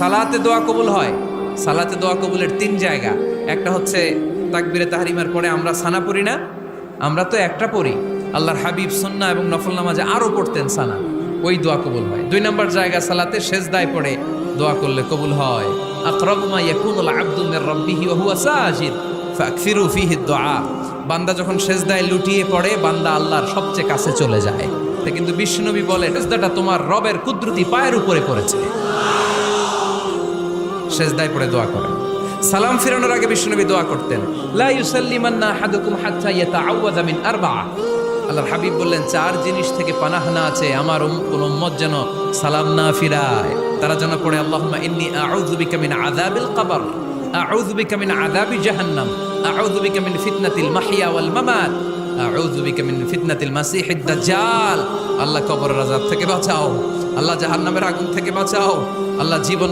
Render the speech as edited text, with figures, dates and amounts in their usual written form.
সালাতে দোয়া কবুল হয়। সালাতে দোয়া কবুলের তিন জায়গা। একটা হচ্ছে তাকবীরে তাহরিমার পরে আমরা সানা পড়ি না, আমরা তো একটা পড়ি। আল্লাহর হাবিব সুন্নাহ এবং নফল নামাজে আরো পড়তেন সানা, ওই দোয়া কবুল হয়। দুই নম্বর জায়গা সালাতে সেজদায় পড়ে দোয়া করলে কবুল হয়। আকরাবু মা ইয়াকুনুল আবদু মির রাব্বিহি ওয়া হুয়া সাজিদ ফাকসিরু ফীহি দুআ। বান্দা যখন সেজদায় লুটিয়ে পড়ে, বান্দা আল্লাহর সবচেয়ে কাছে চলে যায়। তা কিন্তু বিশ্বনবী বলে, সেজদাটা তোমার রবের কুদরতি পায়ের উপরে পড়েছে। সেজদায় পড়ে দোয়া করেন। সালাম ফিরানোর আগে বিশ্বনবী দোয়া করতেন, লা ইউসাল্লিমান্না আহাদুকুম হাত্তা ইয়াতাআওয়াযা মিন আরবা'a। আল্লাহর হাবিব বললেন, চার জিনিস থেকে পানাহ না আছে আমার কোন উম্মত যেন সালাম না ফিরায়। তারা যেন পড়ে, আল্লাহুম্মা ইন্নী আউযু বিকা মিন আযাবিল কবর, আউযু বিকা মিন আযাবি জাহান্নাম, আউযু বিকা মিন ফিতনাতিল মাহইয়া ওয়াল মামাত, আউযু বিকা মিন ফিতনাতিল মাসিহিদ দাজ্জাল। আল্লাহ কবরের আযাব থেকে বাঁচাও, আল্লাহ জাহান্নামের আগুন থেকে বাঁচাও, আল্লাহ জীবন